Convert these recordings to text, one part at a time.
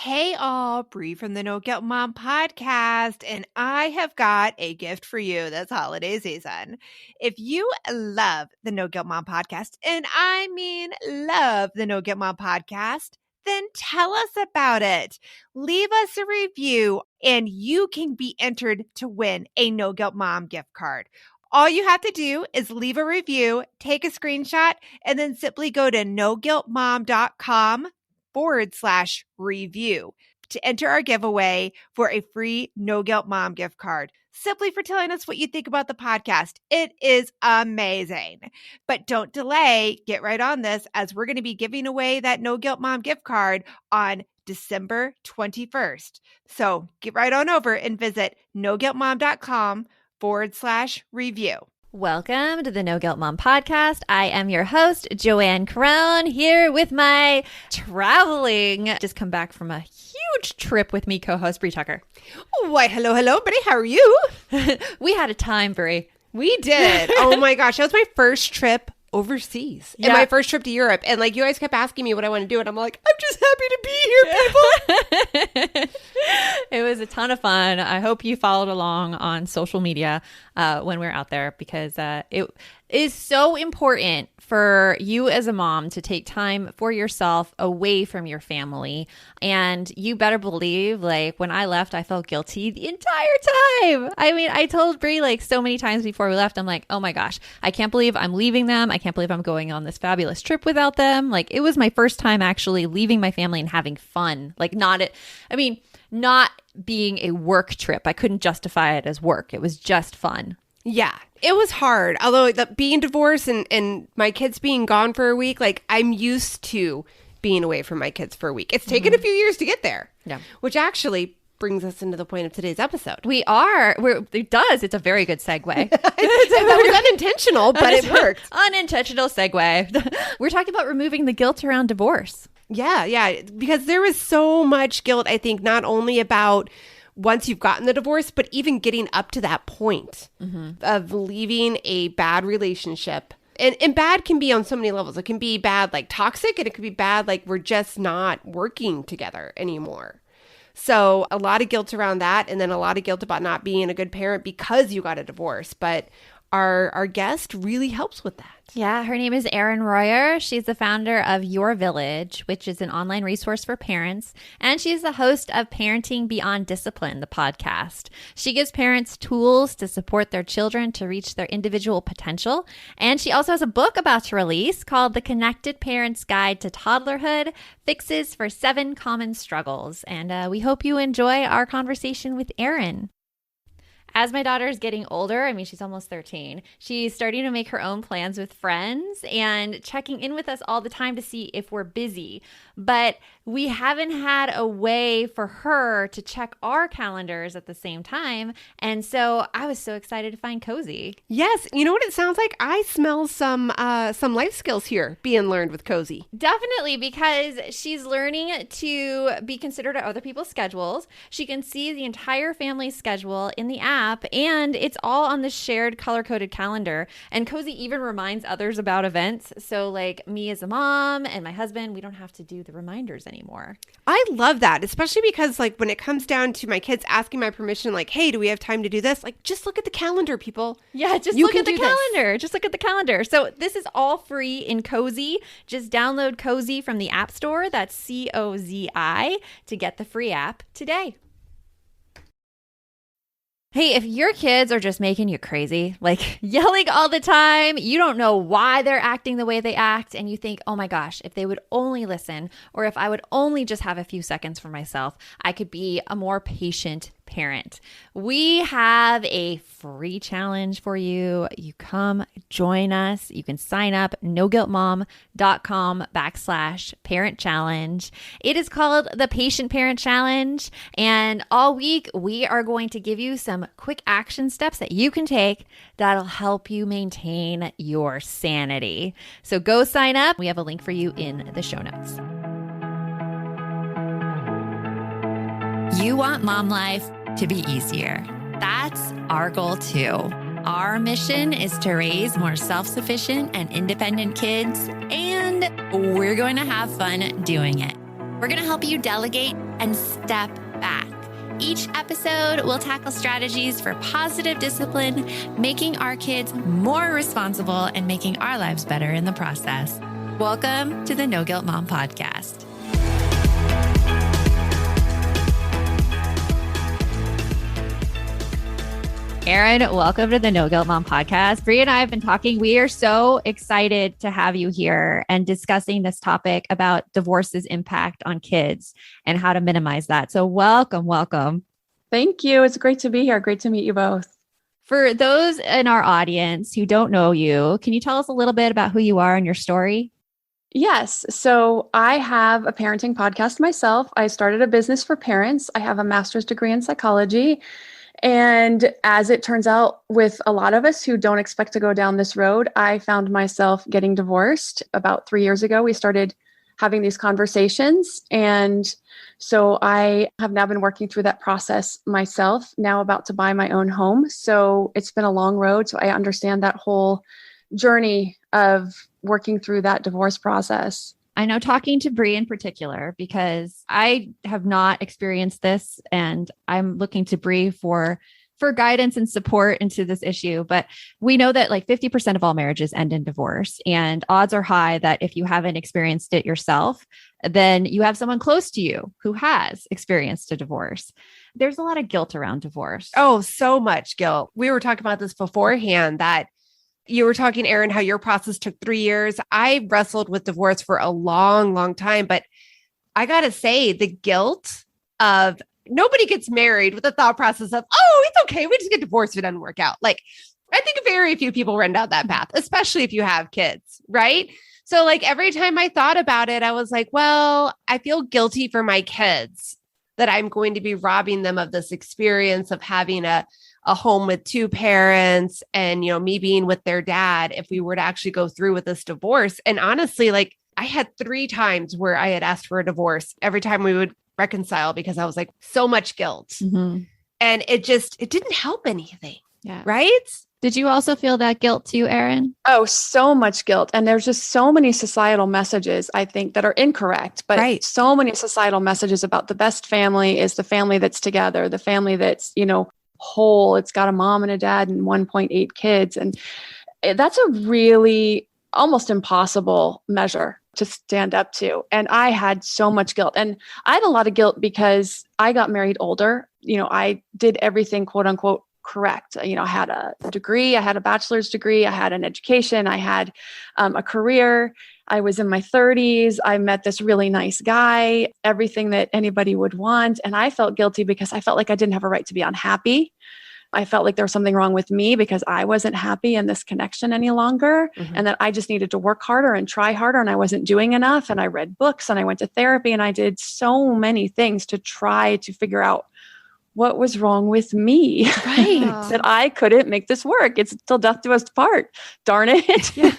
Hey all, Bree from the No Guilt Mom podcast, and I have got a gift for you this holiday season. If you love the No Guilt Mom podcast, and I mean love the No Guilt Mom podcast, then tell us about it. Leave us a review, and you can be entered to win a No Guilt Mom gift card. All you have to do is leave a review, take a screenshot, and then simply go to noguiltmom.com/review to enter our giveaway for a free No Guilt Mom gift card, simply for telling us what you think about the podcast. It is amazing. But don't delay. Get right on this, as we're going to be giving away that No Guilt Mom gift card on December 21st. So get right on over and visit noguiltmom.com/review. Welcome to the No Guilt Mom podcast. I am your host, Joanne Crone, here with my just come back from a huge trip with me, co-host Bree Tucker. Why, hello, Bree. How are you? We had a time, Bree. We did. Oh my gosh. That was my first trip overseas and my first trip to Europe. And like, you guys kept asking me what I want to do. And I'm like, I'm just happy to be here, people. It was a ton of fun. I hope you followed along on social media when we're out there, because it is so important for you as a mom to take time for yourself away from your family. And you better believe, like, when I left, I felt guilty the entire time. I mean, I told Brie like so many times before we left, I'm like, oh my gosh, I can't believe I'm leaving them. I can't believe I'm going on this fabulous trip without them. Like, it was my first time actually leaving my family and having fun. Like, not being a work trip. I couldn't justify it as work. It was just fun. Yeah, it was hard. Although being divorced and my kids being gone for a week, like, I'm used to being away from my kids for a week. It's taken a few years to get there. Yeah. Which actually brings us into the point of today's episode. It does. It's a very good segue. That was unintentional, but it worked. Unintentional segue. We're talking about removing the guilt around divorce. Yeah. Because there was so much guilt, I think, not only about once you've gotten the divorce, but even getting up to that point of leaving a bad relationship. And bad can be on so many levels. It can be bad, like toxic, and it could be bad, like we're just not working together anymore. So a lot of guilt around that, and then a lot of guilt about not being a good parent because you got a divorce. But our guest really helps with that. Yeah, her name is Erin Royer. She's the founder of Your Village, which is an online resource for parents. And she's the host of Parenting Beyond Discipline, the podcast. She gives parents tools to support their children to reach their individual potential. And she also has a book about to release called The Connected Parent's Guide to Toddlerhood, Fixes for 7 Common Struggles. And we hope you enjoy our conversation with Erin. As my daughter is getting older, I mean, she's almost 13, she's starting to make her own plans with friends and checking in with us all the time to see if we're busy. But we haven't had a way for her to check our calendars at the same time. And so I was so excited to find Cozy. Yes. You know what it sounds like? I smell some life skills here being learned with Cozy. Definitely, because she's learning to be considerate of other people's schedules. She can see the entire family's schedule in the app, and it's all on the shared color-coded calendar. And Cozy even reminds others about events. So like me as a mom and my husband, we don't have to do the reminders anymore. I love that, especially because like when it comes down to my kids asking my permission, like, hey, do we have time to do this? Like, just look at the calendar, people. Yeah, just look at the calendar. Just look at the calendar. So this is all free in Cozy. Just download Cozy from the App Store. That's COZI to get the free app today. Hey, if your kids are just making you crazy, like yelling all the time, you don't know why they're acting the way they act, and you think, oh my gosh, if they would only listen, or if I would only just have a few seconds for myself, I could be a more patient parent. We have a free challenge for you. You come join us. You can sign up noguiltmom.com/parent challenge. It is called the Patient Parent Challenge. And all week we are going to give you some quick action steps that you can take that'll help you maintain your sanity. So go sign up. We have a link for you in the show notes. You want mom life to be easier. That's our goal too. Our mission is to raise more self-sufficient and independent kids, and we're going to have fun doing it. We're going to help you delegate and step back. Each episode will tackle strategies for positive discipline, making our kids more responsible and making our lives better in the process. Welcome to the No Guilt Mom Podcast. Erin, welcome to the No Guilt Mom Podcast. Bree and I have been talking. We are so excited to have you here and discussing this topic about divorce's impact on kids and how to minimize that. So welcome. Thank you. It's great to be here. Great to meet you both. For those in our audience who don't know you, can you tell us a little bit about who you are and your story? Yes. So I have a parenting podcast myself. I started a business for parents. I have a master's degree in psychology. And as it turns out, with a lot of us who don't expect to go down this road, I found myself getting divorced about 3 years ago. We started having these conversations. And so I have now been working through that process myself, now about to buy my own home. So it's been a long road. So I understand that whole journey of working through that divorce process. I know talking to Bree in particular, because I have not experienced this and I'm looking to Bree for guidance and support into this issue. But we know that like 50% of all marriages end in divorce, and odds are high that if you haven't experienced it yourself, then you have someone close to you who has experienced a divorce. There's a lot of guilt around divorce. Oh, so much guilt. We were talking about this beforehand, that you were talking, Erin, how your process took 3 years. I wrestled with divorce for a long time, but I got to say the guilt of nobody gets married with the thought process of, oh, it's okay, we just get divorced if it doesn't work out. Like, I think very few people run down that path, especially if you have kids, right? So like every time I thought about it, I was like, well, I feel guilty for my kids that I'm going to be robbing them of this experience of having a home with two parents and, you know, me being with their dad if we were to actually go through with this divorce. And honestly, like I had 3 times where I had asked for a divorce every time we would reconcile, because I was like, so much guilt. Mm-hmm. And it didn't help anything. Yeah. Right? Did you also feel that guilt too, Erin? Oh, so much guilt. And there's just so many societal messages, I think, that are incorrect, but so many societal messages about the best family is the family that's together, the family that's, you know, whole. It's got a mom and a dad and 1.8 kids. And that's a really almost impossible measure to stand up to. And I had so much guilt. And I had a lot of guilt because I got married older. You know, I did everything, quote unquote, correct. You know, I had a degree, I had a bachelor's degree, I had an education, I had a career. I was in my 30s. I met this really nice guy, everything that anybody would want. And I felt guilty because I felt like I didn't have a right to be unhappy. I felt like there was something wrong with me because I wasn't happy in this connection any longer. Mm-hmm. And that I just needed to work harder and try harder. And I wasn't doing enough. And I read books and I went to therapy and I did so many things to try to figure out what was wrong with me, right? That I couldn't make this work. It's till death do us part. Darn it. Yeah.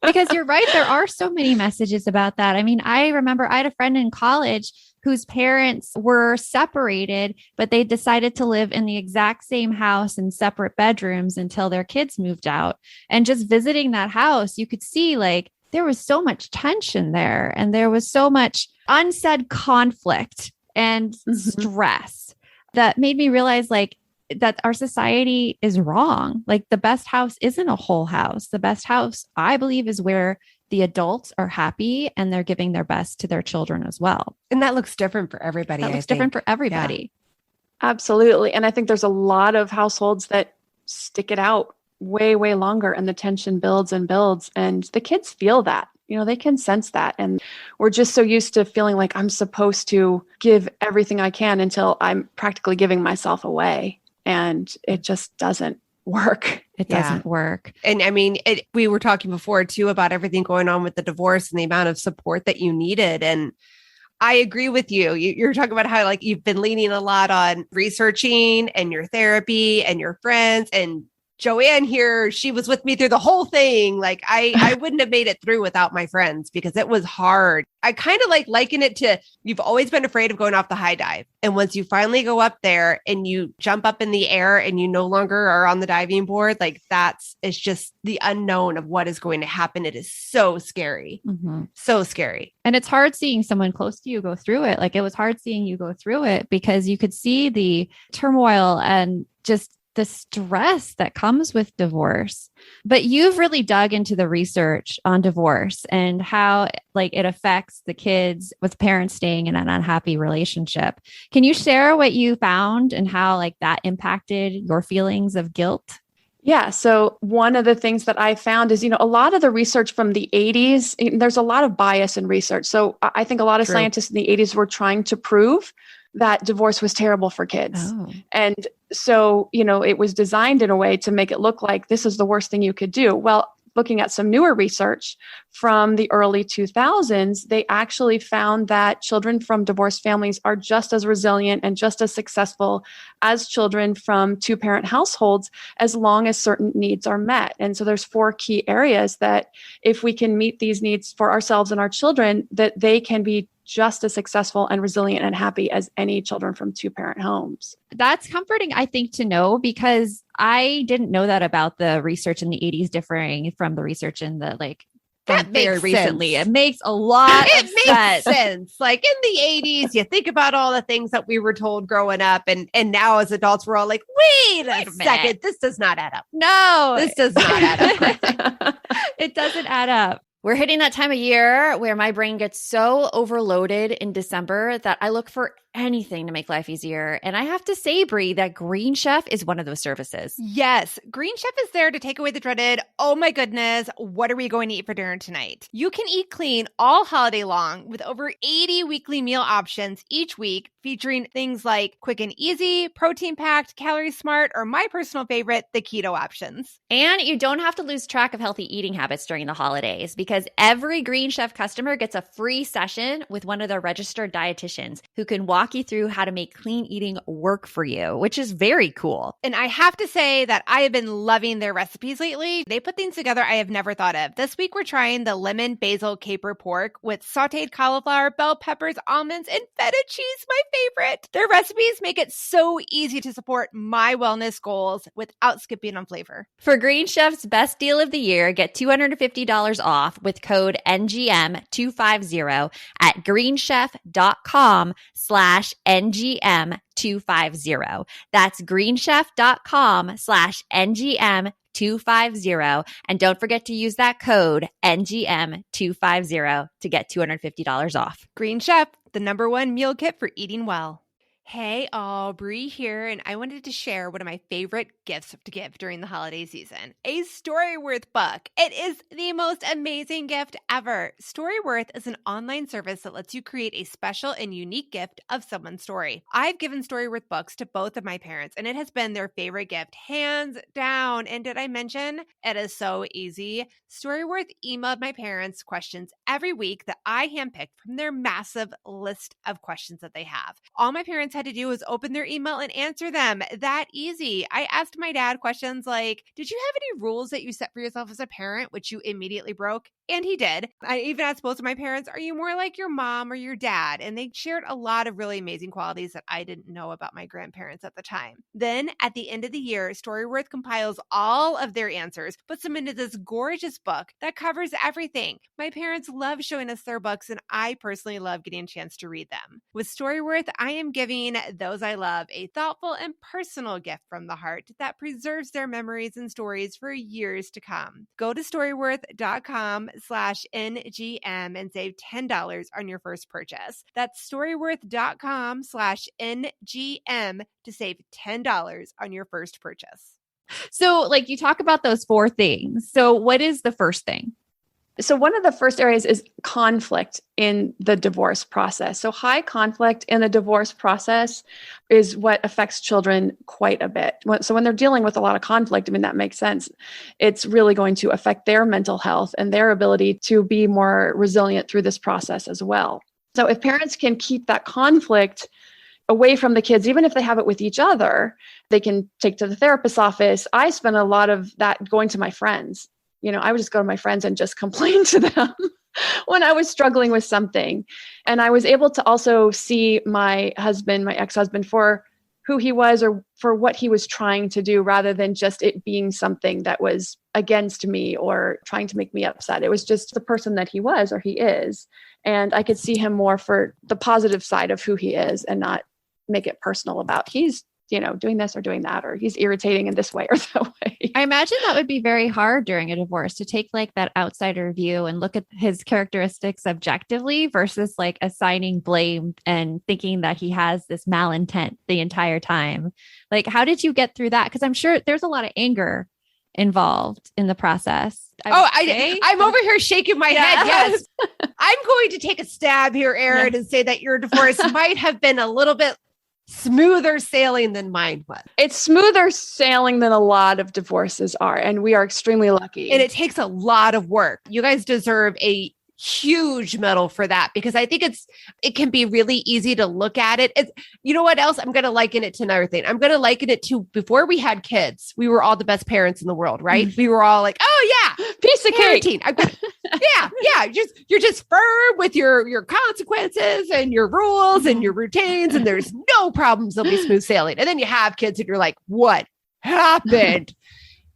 Because you're right. There are so many messages about that. I mean, I remember I had a friend in college whose parents were separated, but they decided to live in the exact same house in separate bedrooms until their kids moved out. And just visiting that house, you could see like there was so much tension there and there was so much unsaid conflict and stress that made me realize like that our society is wrong. Like the best house isn't a whole house. The best house, I believe, is where the adults are happy and they're giving their best to their children as well. And that looks different for everybody. That looks different for everybody. Yeah. Absolutely. And I think there's a lot of households that stick it out way, way longer and the tension builds and builds. And the kids feel that. You know, they can sense that. And we're just so used to feeling like I'm supposed to give everything I can until I'm practically giving myself away. And it just doesn't work. It doesn't work. And I mean, we were talking before too about everything going on with the divorce and the amount of support that you needed. And I agree with you. You're talking about how like you've been leaning a lot on researching and your therapy and your friends and Joanne here, she was with me through the whole thing. Like I wouldn't have made it through without my friends because it was hard. I kind of liken it to you've always been afraid of going off the high dive. And once you finally go up there and you jump up in the air and you no longer are on the diving board, like it's just the unknown of what is going to happen. It is so scary. So scary. And it's hard seeing someone close to you go through it. Like it was hard seeing you go through it because you could see the turmoil and just the stress that comes with divorce. But you've really dug into the research on divorce and how it affects the kids with parents staying in an unhappy relationship. Can you share what you found and how that impacted your feelings of guilt? Yeah. So one of the things that I found is, a lot of the research from the 80s, there's a lot of bias in research. So I think a lot of scientists in the 80s were trying to prove that divorce was terrible for kids. Oh. And so, it was designed in a way to make it look like this is the worst thing you could do. Well, looking at some newer research from the early 2000s, they actually found that children from divorced families are just as resilient and just as successful as children from two-parent households as long as certain needs are met. And so there's 4 key areas that if we can meet these needs for ourselves and our children, that they can be just as successful and resilient and happy as any children from two-parent homes. That's comforting, I think, to know because I didn't know that about the research in the 80s differing from the research in the that very recently. It makes a lot of sense. It makes sense. Like in the 80s, you think about all the things that we were told growing up and now as adults, we're all like, wait a second, this does not add up. No, this does not add up. It doesn't add up. We're hitting that time of year where my brain gets so overloaded in December that I look for anything to make life easier. And I have to say, Brie, that Green Chef is one of those services. Yes. Green Chef is there to take away the dreaded, oh my goodness, what are we going to eat for dinner tonight? You can eat clean all holiday long with over 80 weekly meal options each week, featuring things like quick and easy, protein-packed, calorie-smart, or my personal favorite, the keto options. And you don't have to lose track of healthy eating habits during the holidays because every Green Chef customer gets a free session with one of their registered dietitians who can walk you through how to make clean eating work for you, which is very cool. And I have to say that I have been loving their recipes lately. They put things together I have never thought of. This week, we're trying the lemon basil caper pork with sauteed cauliflower, bell peppers, almonds, and feta cheese, my favorite. Their recipes make it so easy to support my wellness goals without skipping on flavor. For Green Chef's best deal of the year, get $250 off with code NGM250 at greenchef.com/NGM250. That's greenchef.com/NGM250. And don't forget to use that code NGM250 to get $250 off. Green Chef, the #1 meal kit for eating well. Hey, Brie here, and I wanted to share one of my favorite gifts to give during the holiday season, a Storyworth book. It is the most amazing gift ever. Storyworth is an online service that lets you create a special and unique gift of someone's story. I've given Storyworth books to both of my parents, and it has been their favorite gift, hands down. And did I mention it is so easy? Storyworth emailed my parents questions every week that I handpicked from their massive list of questions that they have. All my parents had to do was open their email and answer them. That easy. I asked my dad questions like, did you have any rules that you set for yourself as a parent, which you immediately broke? And he did. I even asked both of my parents, are you more like your mom or your dad? And they shared a lot of really amazing qualities that I didn't know about my grandparents at the time. Then at the end of the year, Storyworth compiles all of their answers, puts them into this gorgeous book that covers everything. My parents love showing us their books, and I personally love getting a chance to read them. With Storyworth, I am giving those I love a thoughtful and personal gift from the heart that preserves their memories and stories for years to come. Go to storyworth.com/NGM and save $10 on your first purchase. That's storyworth.com/NGM to save $10 on your first purchase. So you talk about those 4 things. So what is the first thing? So one of the first areas is conflict in the divorce process. So high conflict in the divorce process is what affects children quite a bit. So when they're dealing with a lot of conflict, that makes sense. It's really going to affect their mental health and their ability to be more resilient through this process as well. So if parents can keep that conflict away from the kids, even if they have it with each other, they can take to the therapist's office. I spent a lot of that going to my friends. I would just go to my friends and just complain to them when I was struggling with something. And I was able to also see my ex-husband, for who he was or for what he was trying to do, rather than just it being something that was against me or trying to make me upset. It was just the person that he was, or he is. And I could see him more for the positive side of who he is and not make it personal about he's doing this or doing that, or he's irritating in this way or that way. I imagine that would be very hard during a divorce to take like that outsider view and look at his characteristics objectively versus like assigning blame and thinking that he has this malintent the entire time. Like, how did you get through that? Because I'm sure there's a lot of anger involved in the process. I'm over here shaking my head. Yes. I'm going to take a stab here, Erin, and say that your divorce might have been a little bit smoother sailing than mine was. It's smoother sailing than a lot of divorces are, and we are extremely lucky. And it takes a lot of work. You guys deserve a huge medal for that, because I think it can be really easy to look at it. You know what else? I'm going to liken it to another thing. I'm going to liken it to before we had kids, we were all the best parents in the world, right? We were all like, oh yeah, piece of cake. Yeah. You're just firm with your consequences and your rules and your routines, and there's no problems. There'll be smooth sailing. And then you have kids and you're like, what happened?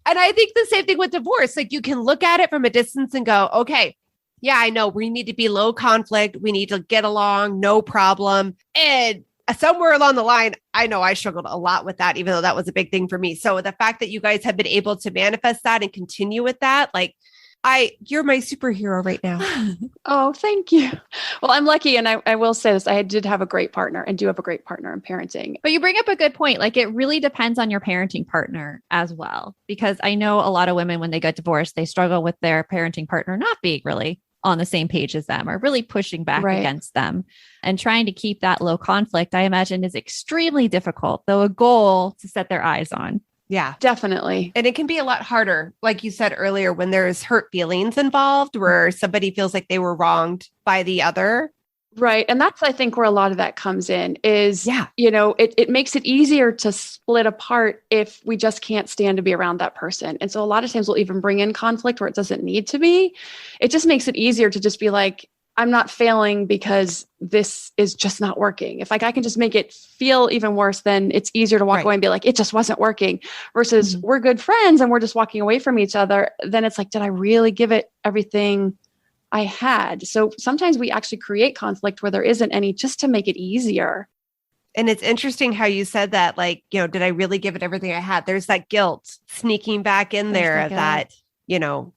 And I think the same thing with divorce. Like, you can look at it from a distance and go, okay, yeah, I know we need to be low conflict. We need to get along, no problem. And somewhere along the line, I know I struggled a lot with that, even though that was a big thing for me. So the fact that you guys have been able to manifest that and continue with that, like, you're my superhero right now. Oh, thank you. Well, I'm lucky. And I will say this, I did have a great partner and do have a great partner in parenting. But you bring up a good point. Like, it really depends on your parenting partner as well, because I know a lot of women, when they get divorced, they struggle with their parenting partner not being really on the same page as them or really pushing back against them, and trying to keep that low conflict, I imagine, is extremely difficult, though a goal to set their eyes on. Yeah, definitely. And it can be a lot harder, like you said earlier, when there's hurt feelings involved, where somebody feels like they were wronged by the other. Right. And that's, I think, where a lot of that comes in is, it makes it easier to split apart if we just can't stand to be around that person. And so a lot of times we'll even bring in conflict where it doesn't need to be. It just makes it easier to just be like, I'm not failing because this is just not working. If I can just make it feel even worse, then it's easier to walk away and be like, it just wasn't working, versus we're good friends and we're just walking away from each other. Then it's like, did I really give it everything I had? So sometimes we actually create conflict where there isn't any, just to make it easier. And it's interesting how you said that, like, did I really give it everything I had? There's that guilt sneaking back in there that,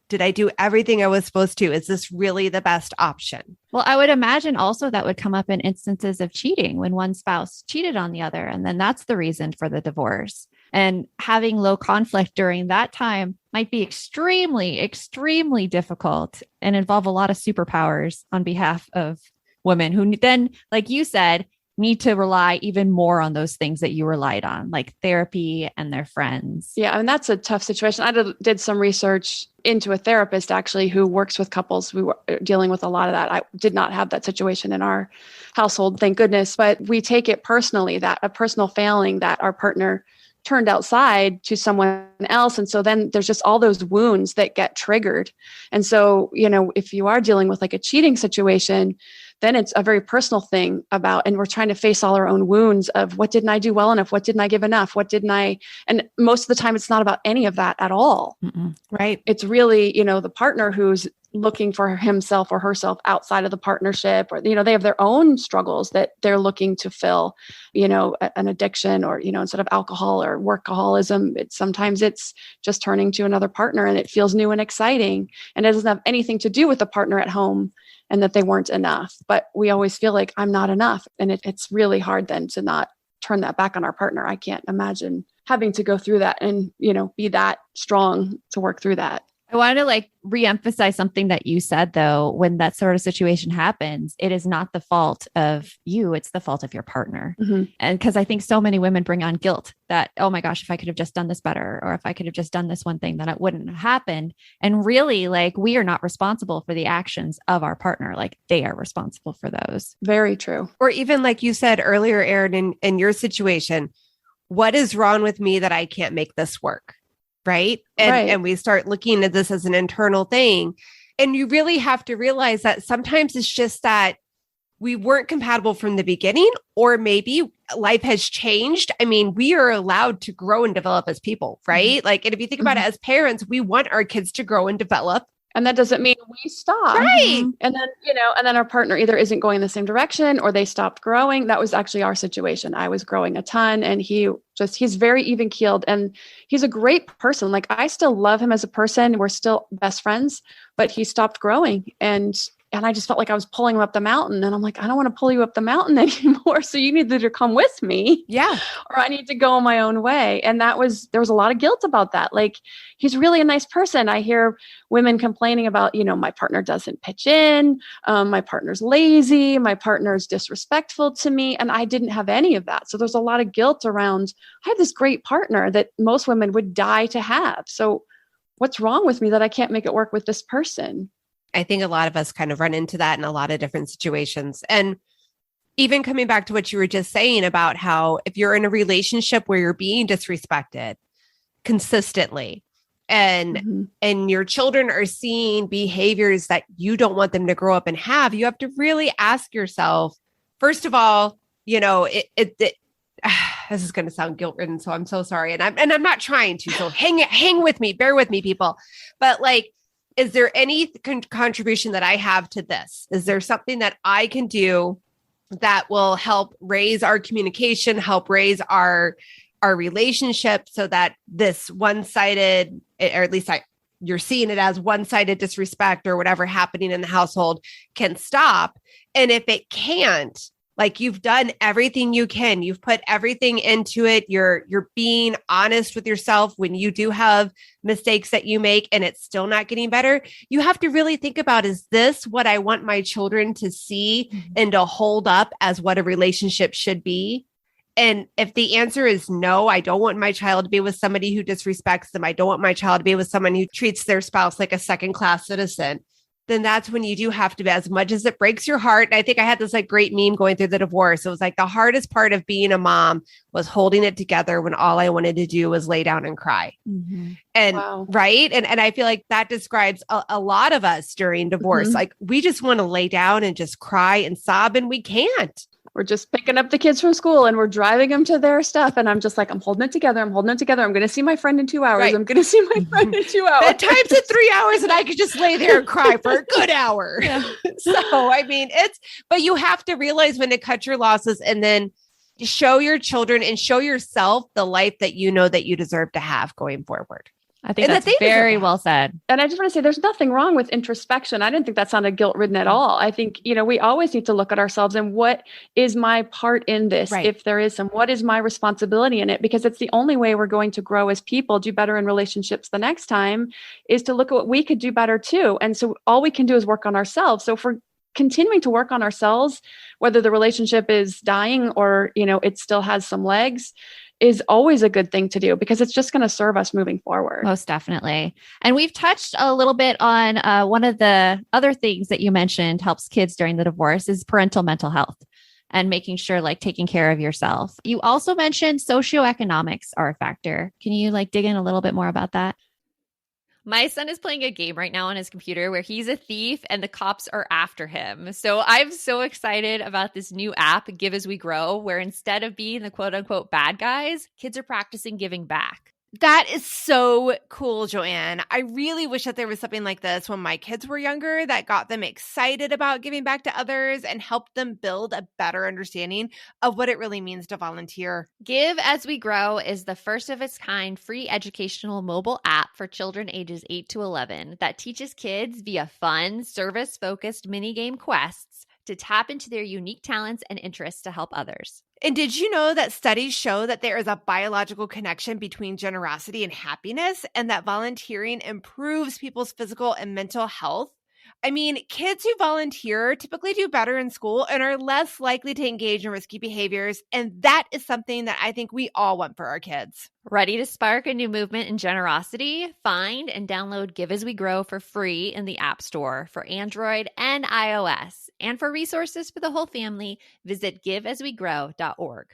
did I do everything I was supposed to? Is this really the best option? Well, I would imagine also that would come up in instances of cheating, when one spouse cheated on the other, and then that's the reason for the divorce. And having low conflict during that time might be extremely, extremely difficult and involve a lot of superpowers on behalf of women who then, like you said, need to rely even more on those things that you relied on, like therapy and their friends. Yeah. And that's a tough situation. I did some research into a therapist actually who works with couples who were dealing with a lot of that. I did not have that situation in our household, thank goodness, but we take it personally, that a personal failing that our partner turned outside to someone else. And so then there's just all those wounds that get triggered. And so, if you are dealing with like a cheating situation, then it's a very personal thing and we're trying to face all our own wounds of what didn't I do well enough? What didn't I give enough? And most of the time it's not about any of that at all. Right. It's really, the partner who's looking for himself or herself outside of the partnership, or, they have their own struggles that they're looking to fill, an addiction, or, instead of alcohol or workaholism, sometimes it's just turning to another partner and it feels new and exciting. And it doesn't have anything to do with the partner at home and that they weren't enough. But we always feel like I'm not enough. And it's really hard then to not turn that back on our partner. I can't imagine having to go through that and, be that strong to work through that. I want to like reemphasize something that you said, though. When that sort of situation happens, it is not the fault of you, it's the fault of your partner. Mm-hmm. And because I think so many women bring on guilt that, oh my gosh, if I could have just done this better, or if I could have just done this one thing, then it wouldn't have happened. And really, like, we are not responsible for the actions of our partner. Like, they are responsible for those. Very true. Or even like you said earlier, Erin, in your situation, what is wrong with me that I can't make this work? Right. And we start looking at this as an internal thing. And you really have to realize that sometimes it's just that we weren't compatible from the beginning, or maybe life has changed. I mean, we are allowed to grow and develop as people, right? Mm-hmm. Like, and if you think about it as parents, we want our kids to grow and develop. And that doesn't mean we stop. Right. And then, and then our partner either isn't going the same direction or they stopped growing. That was actually our situation. I was growing a ton and he's very even keeled and he's a great person. Like, I still love him as a person. We're still best friends, but he stopped growing and I just felt like I was pulling him up the mountain. And I'm like, I don't want to pull you up the mountain anymore. So you need to come with me. Yeah. Or I need to go my own way. And there was a lot of guilt about that. Like, he's really a nice person. I hear women complaining about, my partner doesn't pitch in. My partner's lazy. My partner's disrespectful to me. And I didn't have any of that. So there's a lot of guilt around, I have this great partner that most women would die to have. So what's wrong with me that I can't make it work with this person? I think a lot of us kind of run into that in a lot of different situations. And even coming back to what you were just saying about how if you're in a relationship where you're being disrespected consistently and your children are seeing behaviors that you don't want them to grow up and have, you have to really ask yourself, first of all, this is going to sound guilt-ridden, so I'm so sorry. And I'm not trying to, so hang with me, bear with me, people. But like, is there any contribution that I have to this? Is there something that I can do that will help raise our communication, help raise our relationship so that this one-sided, or at least you're seeing it as one-sided disrespect or whatever happening in the household can stop? And if it can't, like, you've done everything you can, you've put everything into it. You're being honest with yourself when you do have mistakes that you make and it's still not getting better. You have to really think about, is this what I want my children to see and to hold up as what a relationship should be? And if the answer is no, I don't want my child to be with somebody who disrespects them. I don't want my child to be with someone who treats their spouse like a second-class citizen. Then that's when you do have to, as much as it breaks your heart. And I think I had this like great meme going through the divorce. It was like the hardest part of being a mom was holding it together when all I wanted to do was lay down and cry. And right. And I feel like that describes a lot of us during divorce. Like, we just want to lay down and just cry and sob, and we can't. We're just picking up the kids from school and we're driving them to their stuff. And I'm just like, I'm holding it together. I'm going to see my friend in 2 hours. Right. I'm going to see my friend in 2 hours. Bedtime's at 3 hours and I could just lay there and cry for a good hour. Yeah. So, I mean, but you have to realize when to cut your losses and then show your children and show yourself the life that you know that you deserve to have going forward. I think that's very well said. And I just want to say there's nothing wrong with introspection. I didn't think that sounded guilt-ridden at all. I think, we always need to look at ourselves and what is my part in this? Right. If there is what is my responsibility in it? Because it's the only way we're going to grow as people, do better in relationships the next time, is to look at what we could do better too. And so all we can do is work on ourselves. So if we're continuing to work on ourselves, whether the relationship is dying or, it still has some legs, is always a good thing to do because it's just going to serve us moving forward. Most definitely. And we've touched a little bit on one of the other things that you mentioned helps kids during the divorce is parental mental health and making sure, like, taking care of yourself. You also mentioned socioeconomics are a factor. Can you dig in a little bit more about that? My son is playing a game right now on his computer where he's a thief and the cops are after him. So I'm so excited about this new app, Give As We Grow, where instead of being the quote unquote bad guys, kids are practicing giving back. That is so cool, Joanne. I really wish that there was something like this when my kids were younger that got them excited about giving back to others and helped them build a better understanding of what it really means to volunteer. Give As We Grow is the first of its kind free educational mobile app for children ages 8 to 11 that teaches kids via fun, service-focused minigame quests to tap into their unique talents and interests to help others. And did you know that studies show that there is a biological connection between generosity and happiness, and that volunteering improves people's physical and mental health? I mean, kids who volunteer typically do better in school and are less likely to engage in risky behaviors. And that is something that I think we all want for our kids. Ready to spark a new movement in generosity? Find and download Give As We Grow for free in the App Store for Android and iOS. And for resources for the whole family, visit giveaswegrow.org.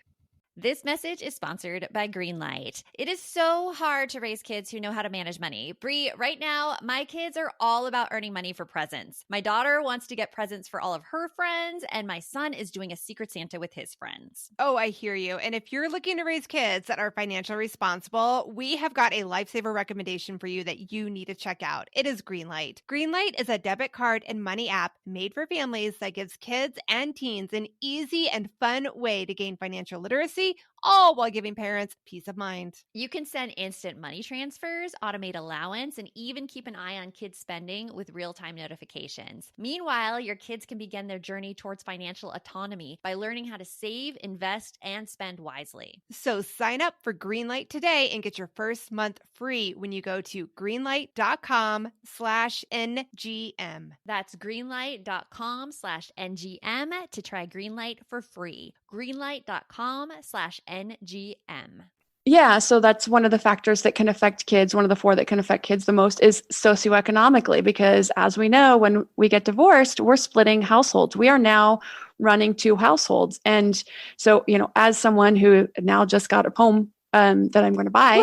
This message is sponsored by Greenlight. It is so hard to raise kids who know how to manage money. Bree, right now, my kids are all about earning money for presents. My daughter wants to get presents for all of her friends, and my son is doing a Secret Santa with his friends. Oh, I hear you. And if you're looking to raise kids that are financially responsible, we have got a lifesaver recommendation for you that you need to check out. It is Greenlight. Greenlight is a debit card and money app made for families that gives kids and teens an easy and fun way to gain financial literacy, all while giving parents peace of mind. You can send instant money transfers, automate allowance, and even keep an eye on kids' spending with real-time notifications. Meanwhile, your kids can begin their journey towards financial autonomy by learning how to save, invest, and spend wisely. So sign up for Greenlight today and get your first month free when you go to greenlight.com/NGM. That's greenlight.com/NGM to try Greenlight for free. Greenlight.com/NGM. Yeah, so that's one of the factors that can affect kids. One of the 4 that can affect kids the most is socioeconomically, because as we know, when we get divorced, we're splitting households. We are now running 2 households. And so, as someone who now just got a home that I'm going to buy,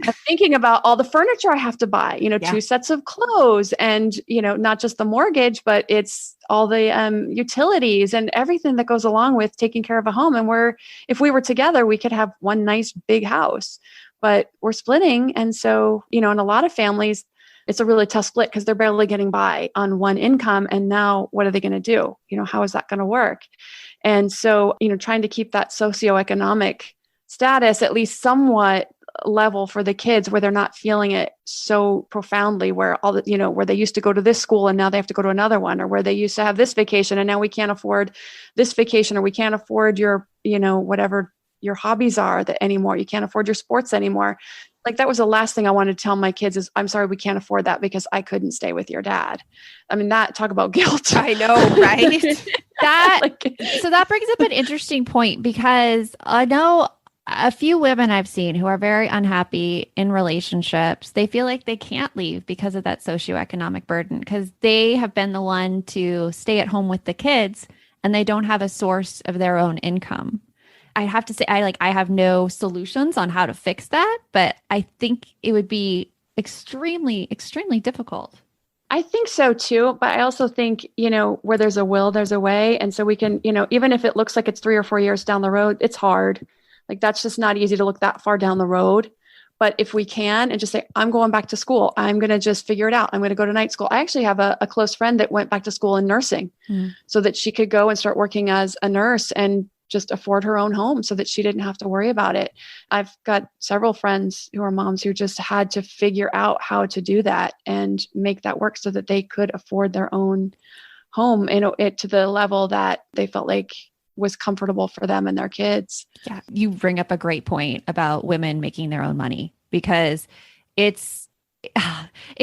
I'm thinking about all the furniture I have to buy, 2 sets of clothes and, not just the mortgage, but it's all the utilities and everything that goes along with taking care of a home. And if we were together, we could have one nice big house, but we're splitting. And so, in a lot of families, it's a really tough split because they're barely getting by on one income. And now what are they going to do? How is that going to work? And so, trying to keep that socioeconomic status at least somewhat level for the kids, where they're not feeling it so profoundly, where where they used to go to this school and now they have to go to another one, or where they used to have this vacation and now we can't afford this vacation, or we can't afford your, whatever your hobbies are that anymore. You can't afford your sports anymore. Like, that was the last thing I wanted to tell my kids is, I'm sorry, we can't afford that because I couldn't stay with your dad. I mean, talk about guilt. I know, right? So that brings up an interesting point, because I know a few women I've seen who are very unhappy in relationships. They feel like they can't leave because of that socioeconomic burden, because they have been the one to stay at home with the kids and they don't have a source of their own income. I have to say, I have no solutions on how to fix that, but I think it would be extremely, extremely difficult. I think so too. But I also think, where there's a will, there's a way. And so we can, even if it looks like it's 3 or 4 years down the road, it's hard. Like, that's just not easy to look that far down the road. But if we can and just say, I'm going back to school, I'm going to just figure it out. I'm going to go to night school. I actually have a close friend that went back to school in nursing so that she could go and start working as a nurse and just afford her own home so that she didn't have to worry about it. I've got several friends who are moms who just had to figure out how to do that and make that work so that they could afford their own home, it to the level that they felt like was comfortable for them and their kids. Yeah. You bring up a great point about women making their own money, because it's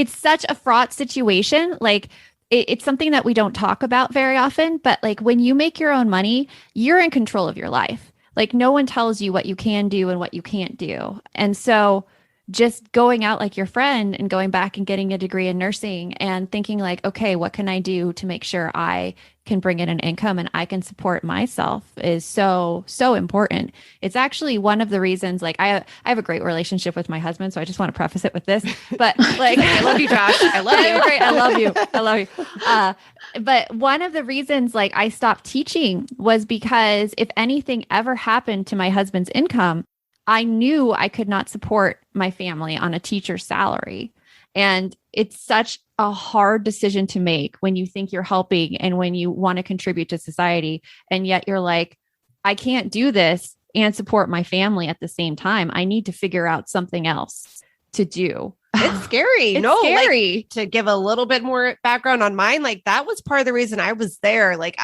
such a fraught situation. Like, it's something that we don't talk about very often, but like, when you make your own money, you're in control of your life. Like, no one tells you what you can do and what you can't do. And so just going out like your friend and going back and getting a degree in nursing and thinking like, okay, what can I do to make sure I can bring in an income and I can support myself is so, so important. It's actually one of the reasons, like, I have a great relationship with my husband. So I just want to preface it with this, but like, I love you, Josh. I love you. Great. I love you. I love you. But one of the reasons like I stopped teaching was because if anything ever happened to my husband's income, I knew I could not support my family on a teacher's salary. And it's such a hard decision to make when you think you're helping and when you want to contribute to society. And yet you're like, I can't do this and support my family at the same time. I need to figure out something else to do. It's scary. It's scary. Like, to give a little bit more background on mine, like that was part of the reason I was there. Like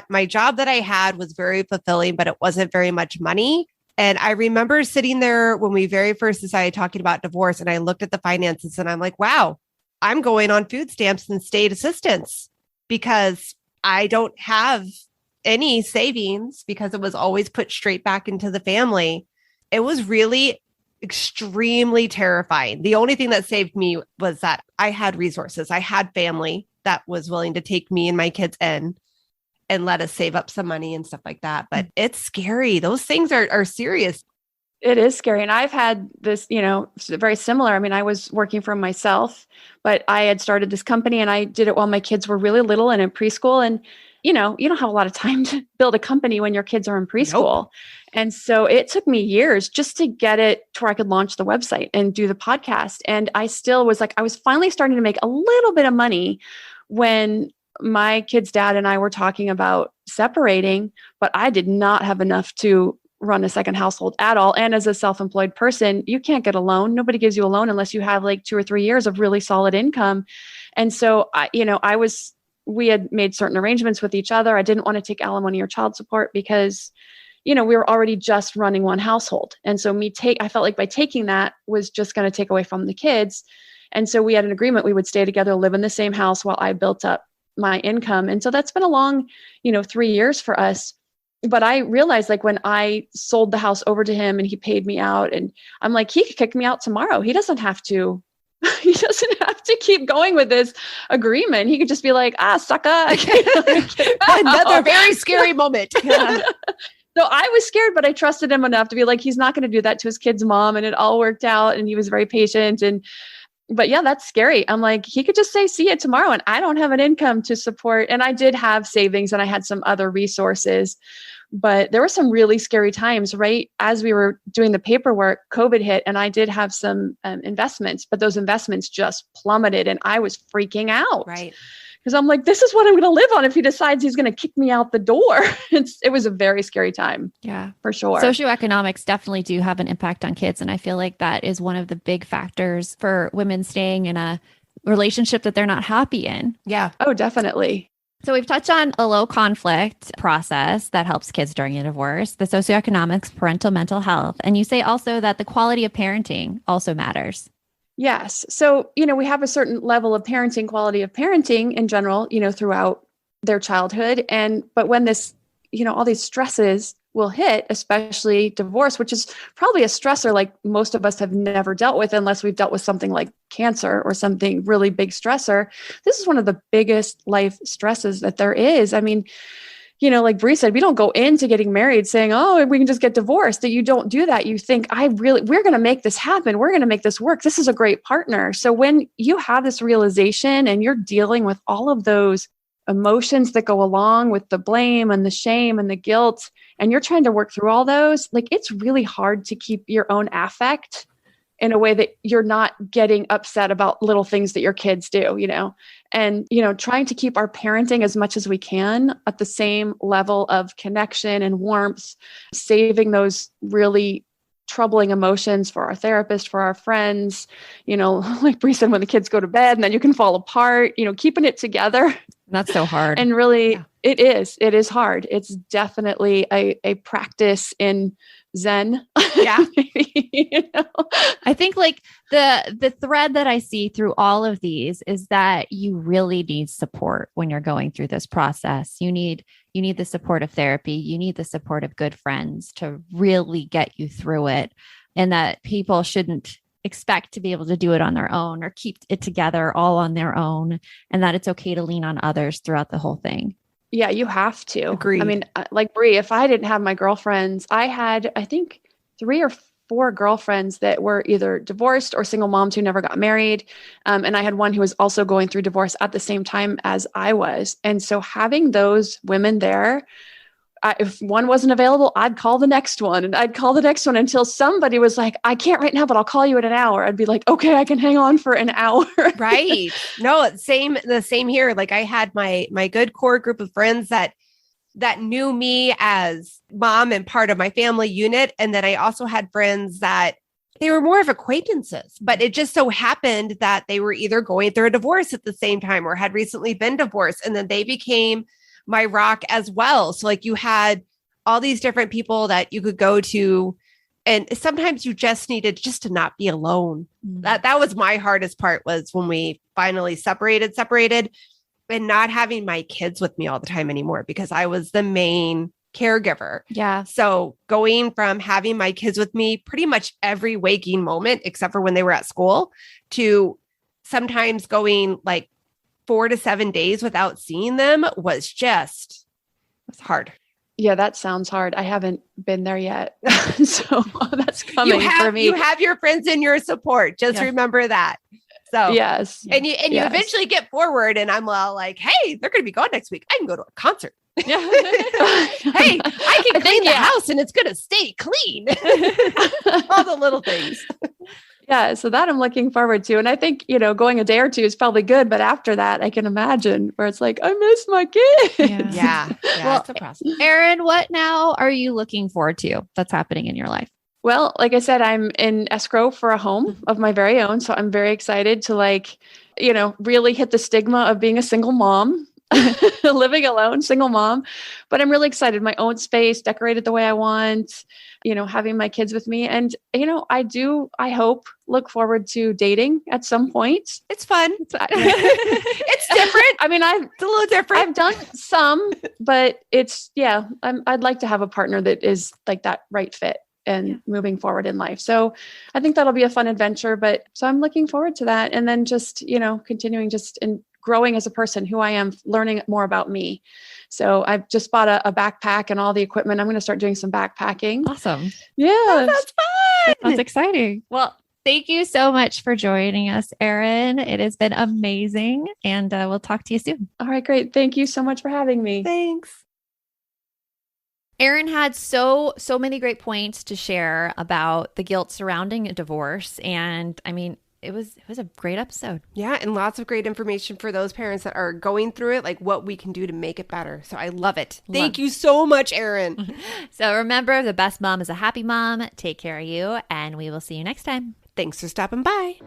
my job that I had was very fulfilling, but it wasn't very much money. And I remember sitting there when we very first decided talking about divorce, and I looked at the finances and I'm like, wow, I'm going on food stamps and state assistance because I don't have any savings because it was always put straight back into the family. It was really extremely terrifying. The only thing that saved me was that I had resources. I had family that was willing to take me and my kids in and let us save up some money and stuff like that. But it's scary. Those things are serious. It is scary. And I've had this, very similar. I mean, I was working for myself, but I had started this company and I did it while my kids were really little and in preschool. And, you don't have a lot of time to build a company when your kids are in preschool. Nope. And so it took me years just to get it to where I could launch the website and do the podcast. And I still was I was finally starting to make a little bit of money when my kid's dad and I were talking about separating, but I did not have enough to run a second household at all. And as a self-employed person, you can't get a loan. Nobody gives you a loan unless you have like 2 or 3 years of really solid income. And so we had made certain arrangements with each other. I didn't want to take alimony or child support because, we were already just running one household. And so I felt like by taking that was just going to take away from the kids. And so we had an agreement we would stay together, live in the same house while I built up my income. And so that's been a long, 3 years for us. But I realized when I sold the house over to him and he paid me out, and I'm like, he could kick me out tomorrow. He doesn't have to keep going with this agreement. He could just be like, sucker. Another very scary moment. Yeah. So I was scared, but I trusted him enough to be like, he's not going to do that to his kid's mom. And it all worked out. And he was very patient. But yeah, that's scary. I'm like, he could just say, see you tomorrow. And I don't have an income to support. And I did have savings and I had some other resources, but there were some really scary times, right? As we were doing the paperwork, COVID hit and I did have some investments, but those investments just plummeted and I was freaking out. Right. Because I'm like, this is what I'm going to live on if he decides he's going to kick me out the door. It was a very scary time. Yeah, for sure. Socioeconomics definitely do have an impact on kids. And I feel like that is one of the big factors for women staying in a relationship that they're not happy in. Yeah. Oh, definitely. So we've touched on a low conflict process that helps kids during a divorce, the socioeconomics, parental mental health. And you say also that the quality of parenting also matters. Yes. So, we have a certain level of parenting, quality of parenting in general, throughout their childhood. But when this, all these stresses will hit, especially divorce, which is probably a stressor like most of us have never dealt with unless we've dealt with something like cancer or something really big stressor. This is one of the biggest life stresses that there is. I mean, like Bree said, we don't go into getting married saying, oh, we can just get divorced. That you don't do that. You think, we're going to make this happen. We're going to make this work. This is a great partner. So when you have this realization and you're dealing with all of those emotions that go along with the blame and the shame and the guilt, and you're trying to work through all those, it's really hard to keep your own affect in a way that you're not getting upset about little things that your kids do, and, trying to keep our parenting as much as we can at the same level of connection and warmth, saving those really troubling emotions for our therapist, for our friends, like Bree said, when the kids go to bed and then you can fall apart, keeping it together. That's so hard. And really, it is hard. It's definitely a practice in Zen. Yeah. I think the thread that I see through all of these is that you really need support when you're going through this process. You need the support of therapy. You need the support of good friends to really get you through it, and that people shouldn't expect to be able to do it on their own or keep it together all on their own, and that it's okay to lean on others throughout the whole thing. Yeah, you have to. Agreed. I mean, like Bree, if I didn't have my girlfriends, I had, I think, 3 or 4 girlfriends that were either divorced or single moms who never got married. And I had one who was also going through divorce at the same time as I was. And so having those women there, if one wasn't available, I'd call the next one and I'd call the next one until somebody was like, I can't right now, but I'll call you in an hour. I'd be like, okay, I can hang on for an hour. Right. No, the same here. Like I had my good core group of friends that knew me as mom and part of my family unit. And then I also had friends that they were more of acquaintances, but it just so happened that they were either going through a divorce at the same time or had recently been divorced. And then they became my rock as well. So like you had all these different people that you could go to. And sometimes you just needed just to not be alone. That was my hardest part, was when we finally separated and not having my kids with me all the time anymore, because I was the main caregiver. Yeah. So going from having my kids with me pretty much every waking moment, except for when they were at school, to sometimes going like 4 to 7 days without seeing them was hard. Yeah, that sounds hard. I haven't been there yet. So that's coming for me. You have your friends and your support. Just remember that. So yes. And you eventually get forward, and I'm all like, hey, they're going to be gone next week. I can go to a concert. Hey, I can clean the house and it's going to stay clean. All the little things. Yeah. So that I'm looking forward to. And I think, going a day or two is probably good. But after that, I can imagine where it's like, I miss my kids. Yeah. Well, it's a process. Erin, what now are you looking forward to that's happening in your life? Well, like I said, I'm in escrow for a home of my very own. So I'm very excited to really hit the stigma of being a single mom. Living alone, single mom, but I'm really excited. My own space, decorated the way I want, having my kids with me. And, I hope, look forward to dating at some point. It's fun. It's different. I mean, it's a little different. I've done some, but I'd like to have a partner that is like that right fit and moving forward in life. So I think that'll be a fun adventure, so I'm looking forward to that. And then just, continuing just in growing as a person, who I am, learning more about me. So I've just bought a backpack and all the equipment. I'm going to start doing some backpacking. Awesome. Yeah. Oh, that's fun. That sounds exciting. Well, thank you so much for joining us, Erin. It has been amazing. And we'll talk to you soon. All right, great. Thank you so much for having me. Thanks. Erin had so many great points to share about the guilt surrounding a divorce. And I mean, it was a great episode. Yeah. And lots of great information for those parents that are going through it, like what we can do to make it better. So I love it. Thank you so much, Erin. So remember, the best mom is a happy mom. Take care of you, and we will see you next time. Thanks for stopping by.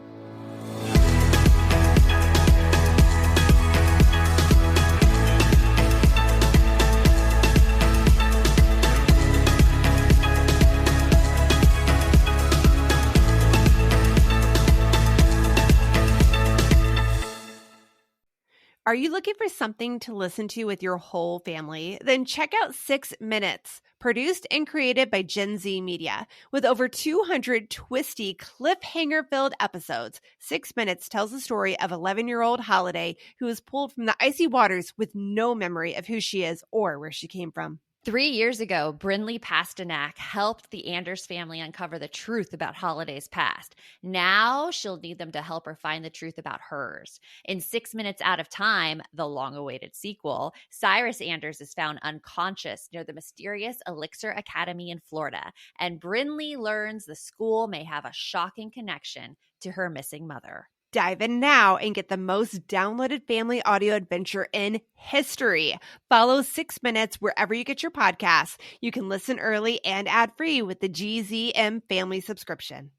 Are you looking for something to listen to with your whole family? Then check out 6 Minutes, produced and created by Gen Z Media. With over 200 twisty, cliffhanger-filled episodes, 6 Minutes tells the story of 11-year-old Holiday, who was pulled from the icy waters with no memory of who she is or where she came from. 3 years ago, Brinley Pasternak helped the Anders family uncover the truth about Holiday's past. Now she'll need them to help her find the truth about hers. In 6 Minutes Out of Time, the long-awaited sequel, Cyrus Anders is found unconscious near the mysterious Elixir Academy in Florida, and Brinley learns the school may have a shocking connection to her missing mother. Dive in now and get the most downloaded family audio adventure in history. Follow 6 Minutes wherever you get your podcasts. You can listen early and ad-free with the GZM family subscription.